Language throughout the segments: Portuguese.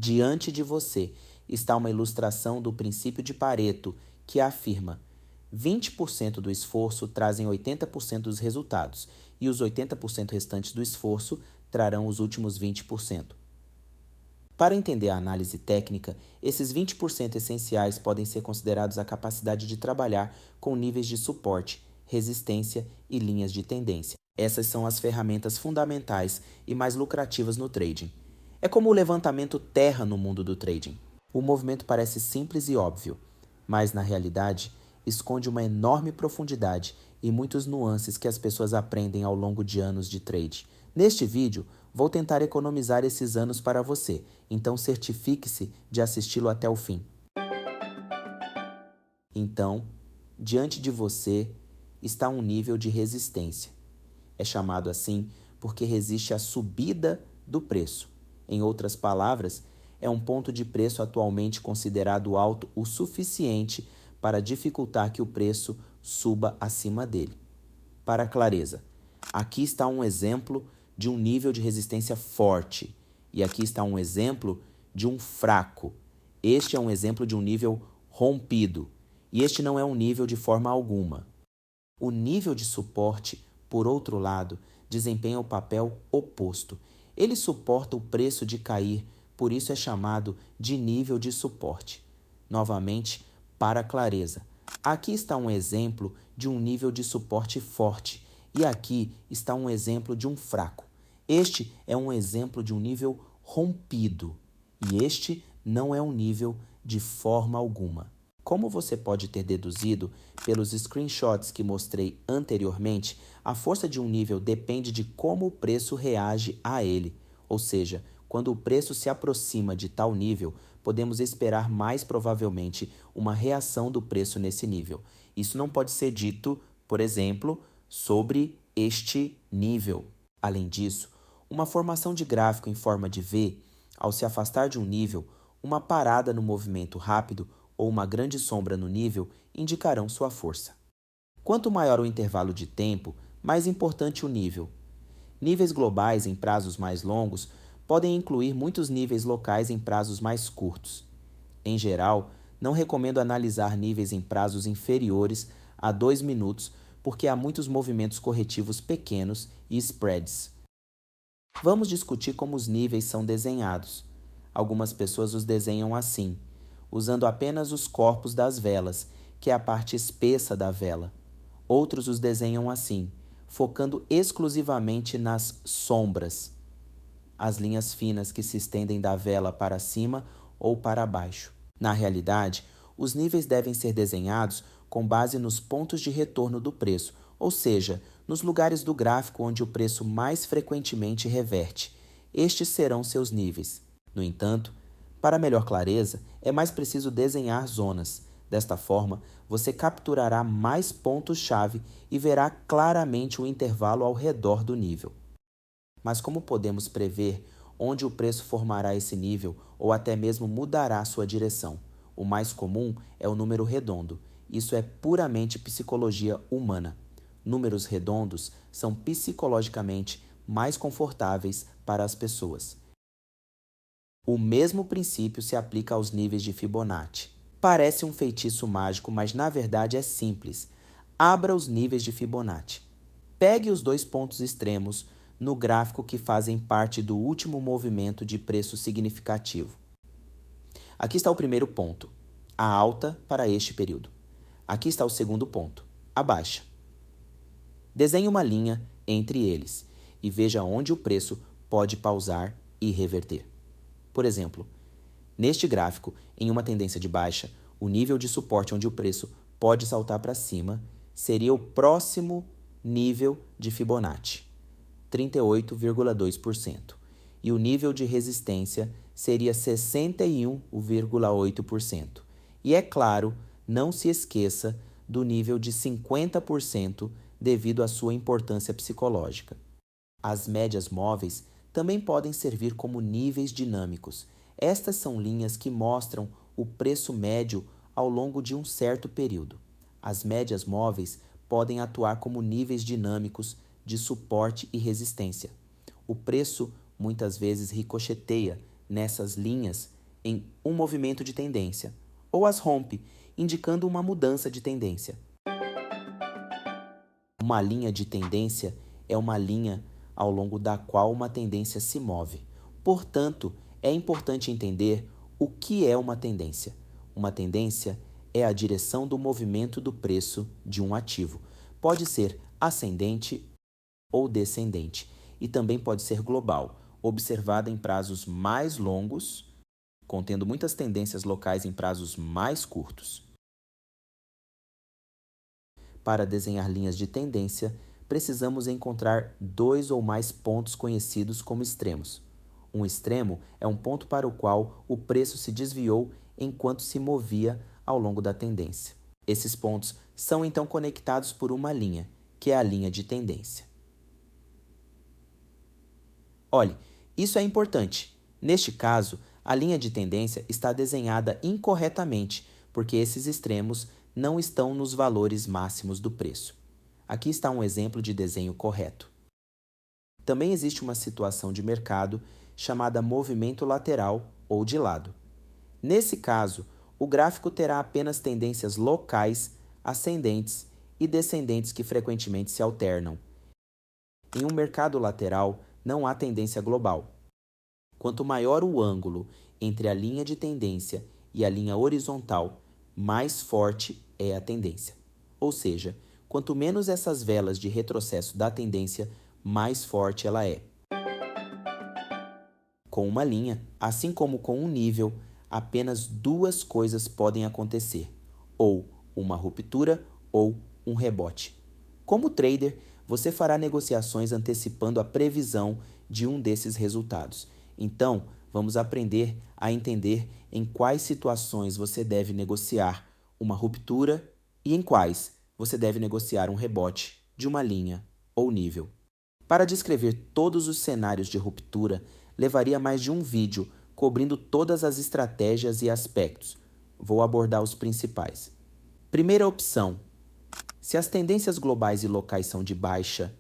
Diante de você está uma ilustração do princípio de Pareto que afirma 20% do esforço trazem 80% dos resultados e os 80% restantes do esforço trarão os últimos 20%. Para entender a análise técnica, esses 20% essenciais podem ser considerados a capacidade de trabalhar com níveis de suporte, resistência e linhas de tendência. Essas são as ferramentas fundamentais e mais lucrativas no trading. É como o levantamento terra no mundo do trading. O movimento parece simples e óbvio, mas na realidade esconde uma enorme profundidade e muitos nuances que as pessoas aprendem ao longo de anos de trade. Neste vídeo, vou tentar economizar esses anos para você, então certifique-se de assisti-lo até o fim. Então, diante de você está um nível de resistência. É chamado assim porque resiste à subida do preço. Em outras palavras, é um ponto de preço atualmente considerado alto o suficiente para dificultar que o preço suba acima dele. Para clareza, aqui está um exemplo de um nível de resistência forte e aqui está um exemplo de um fraco. Este é um exemplo de um nível rompido e este não é um nível de forma alguma. O nível de suporte, por outro lado, desempenha o papel oposto. Ele suporta o preço de cair, por isso é chamado de nível de suporte. Novamente, para clareza, aqui está um exemplo de um nível de suporte forte e aqui está um exemplo de um fraco. Este é um exemplo de um nível rompido e este não é um nível de forma alguma. Como você pode ter deduzido pelos screenshots que mostrei anteriormente, a força de um nível depende de como o preço reage a ele. Ou seja, quando o preço se aproxima de tal nível, podemos esperar mais provavelmente uma reação do preço nesse nível. Isso não pode ser dito, por exemplo, sobre este nível. Além disso, uma formação de gráfico em forma de V, ao se afastar de um nível, uma parada no movimento rápido ou uma grande sombra no nível indicarão sua força. Quanto maior o intervalo de tempo, mais importante o nível. Níveis globais em prazos mais longos podem incluir muitos níveis locais em prazos mais curtos. Em geral, não recomendo analisar níveis em prazos inferiores a 2 minutos porque há muitos movimentos corretivos pequenos e spreads. Vamos discutir como os níveis são desenhados. Algumas pessoas os desenham assim, usando apenas os corpos das velas, que é a parte espessa da vela. Outros os desenham assim, focando exclusivamente nas sombras, as linhas finas que se estendem da vela para cima ou para baixo. Na realidade, os níveis devem ser desenhados com base nos pontos de retorno do preço, ou seja, nos lugares do gráfico onde o preço mais frequentemente reverte. Estes serão seus níveis. No entanto, para melhor clareza, é mais preciso desenhar zonas. Desta forma, você capturará mais pontos-chave e verá claramente o intervalo ao redor do nível. Mas como podemos prever onde o preço formará esse nível ou até mesmo mudará sua direção? O mais comum é o número redondo. Isso é puramente psicologia humana. Números redondos são psicologicamente mais confortáveis para as pessoas. O mesmo princípio se aplica aos níveis de Fibonacci. Parece um feitiço mágico, mas na verdade é simples. Abra os níveis de Fibonacci. Pegue os dois pontos extremos no gráfico que fazem parte do último movimento de preço significativo. Aqui está o primeiro ponto, a alta para este período. Aqui está o segundo ponto, a baixa. Desenhe uma linha entre eles e veja onde o preço pode pausar e reverter. Por exemplo, neste gráfico, em uma tendência de baixa, o nível de suporte onde o preço pode saltar para cima seria o próximo nível de Fibonacci, 38,2%, e o nível de resistência seria 61,8%. E é claro, não se esqueça do nível de 50% devido à sua importância psicológica. As médias móveis também podem servir como níveis dinâmicos. Estas são linhas que mostram o preço médio ao longo de um certo período. As médias móveis podem atuar como níveis dinâmicos de suporte e resistência. O preço muitas vezes ricocheteia nessas linhas em um movimento de tendência, ou as rompe, indicando uma mudança de tendência. Uma linha de tendência é uma linha ao longo da qual uma tendência se move. Portanto, é importante entender o que é uma tendência. Uma tendência é a direção do movimento do preço de um ativo. Pode ser ascendente ou descendente, e também pode ser global, observada em prazos mais longos, contendo muitas tendências locais em prazos mais curtos. Para desenhar linhas de tendência, precisamos encontrar dois ou mais pontos conhecidos como extremos. Um extremo é um ponto para o qual o preço se desviou enquanto se movia ao longo da tendência. Esses pontos são então conectados por uma linha, que é a linha de tendência. Olhe, isso é importante. Neste caso, a linha de tendência está desenhada incorretamente, porque esses extremos não estão nos valores máximos do preço. Aqui está um exemplo de desenho correto. Também existe uma situação de mercado chamada movimento lateral ou de lado. Nesse caso, o gráfico terá apenas tendências locais, ascendentes e descendentes que frequentemente se alternam. Em um mercado lateral, não há tendência global. Quanto maior o ângulo entre a linha de tendência e a linha horizontal, mais forte é a tendência. Ou seja, quanto menos essas velas de retrocesso da tendência, mais forte ela é. Com uma linha, assim como com um nível, apenas duas coisas podem acontecer, ou uma ruptura ou um rebote. Como trader, você fará negociações antecipando a previsão de um desses resultados. Então, vamos aprender a entender em quais situações você deve negociar uma ruptura e em quais você deve negociar um rebote de uma linha ou nível. Para descrever todos os cenários de ruptura, levaria mais de um vídeo cobrindo todas as estratégias e aspectos. Vou abordar os principais. Primeira opção: se as tendências globais e locais são de baixa,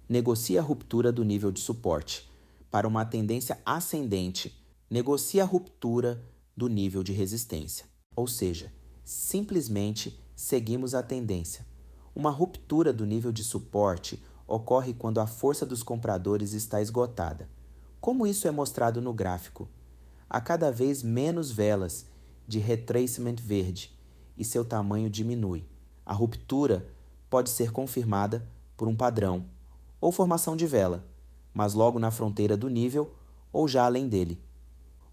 negocie a ruptura do nível de suporte. Para uma tendência ascendente, negocie a ruptura do nível de resistência. Ou seja, simplesmente seguimos a tendência. Uma ruptura do nível de suporte ocorre quando a força dos compradores está esgotada. Como isso é mostrado no gráfico? Há cada vez menos velas de retracement verde e seu tamanho diminui. A ruptura pode ser confirmada por um padrão ou formação de vela, mas logo na fronteira do nível ou já além dele.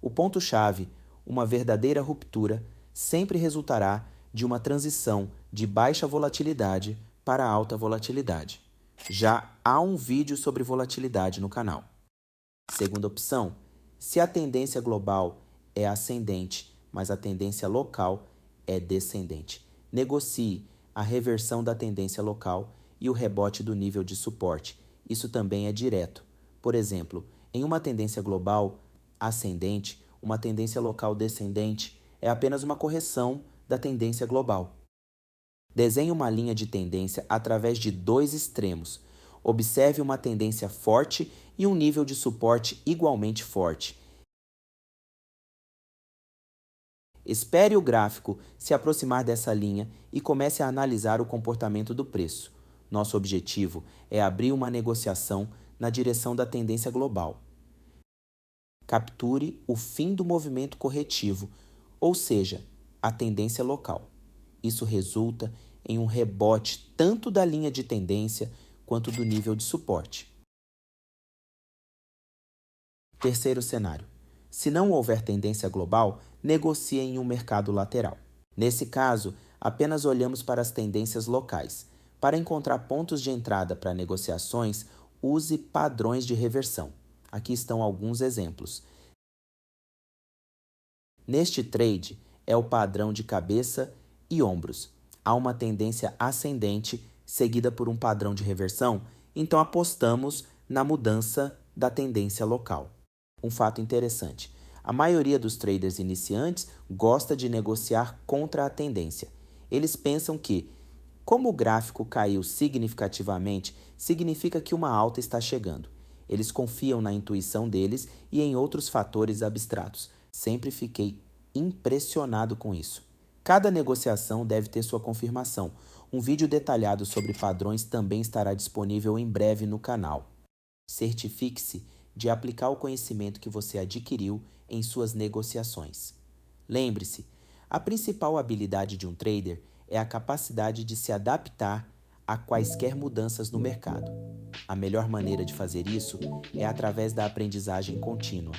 O ponto-chave, uma verdadeira ruptura, sempre resultará de uma transição de baixa volatilidade para alta volatilidade. Já há um vídeo sobre volatilidade no canal. Segunda opção: se a tendência global é ascendente, mas a tendência local é descendente, negocie a reversão da tendência local e o rebote do nível de suporte. Isso também é direto. Por exemplo, em uma tendência global ascendente, uma tendência local descendente é apenas uma correção da tendência global. Desenhe uma linha de tendência através de dois extremos. Observe uma tendência forte e um nível de suporte igualmente forte. Espere o gráfico se aproximar dessa linha e comece a analisar o comportamento do preço. Nosso objetivo é abrir uma negociação na direção da tendência global. Capture o fim do movimento corretivo, ou seja, a tendência local. Isso resulta em um rebote tanto da linha de tendência quanto do nível de suporte. Terceiro cenário: se não houver tendência global, negocie em um mercado lateral. Nesse caso, apenas olhamos para as tendências locais. Para encontrar pontos de entrada para negociações, use padrões de reversão. Aqui estão alguns exemplos. Neste trade, é o padrão de cabeça e ombros. Há uma tendência ascendente seguida por um padrão de reversão, então apostamos na mudança da tendência local. Um fato interessante: a maioria dos traders iniciantes gosta de negociar contra a tendência. Eles pensam que, como o gráfico caiu significativamente, significa que uma alta está chegando. Eles confiam na intuição deles e em outros fatores abstratos. Sempre fiquei impressionado com isso. Cada negociação deve ter sua confirmação. Um vídeo detalhado sobre padrões também estará disponível em breve no canal. Certifique-se de aplicar o conhecimento que você adquiriu em suas negociações. Lembre-se, a principal habilidade de um trader é a capacidade de se adaptar a quaisquer mudanças no mercado. A melhor maneira de fazer isso é através da aprendizagem contínua.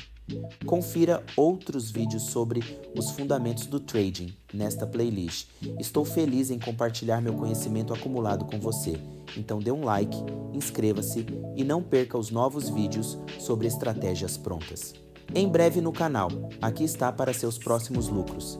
Confira outros vídeos sobre os fundamentos do trading nesta playlist. Estou feliz em compartilhar meu conhecimento acumulado com você. Então dê um like, inscreva-se e não perca os novos vídeos sobre estratégias prontas. Em breve no canal, aqui está para seus próximos lucros.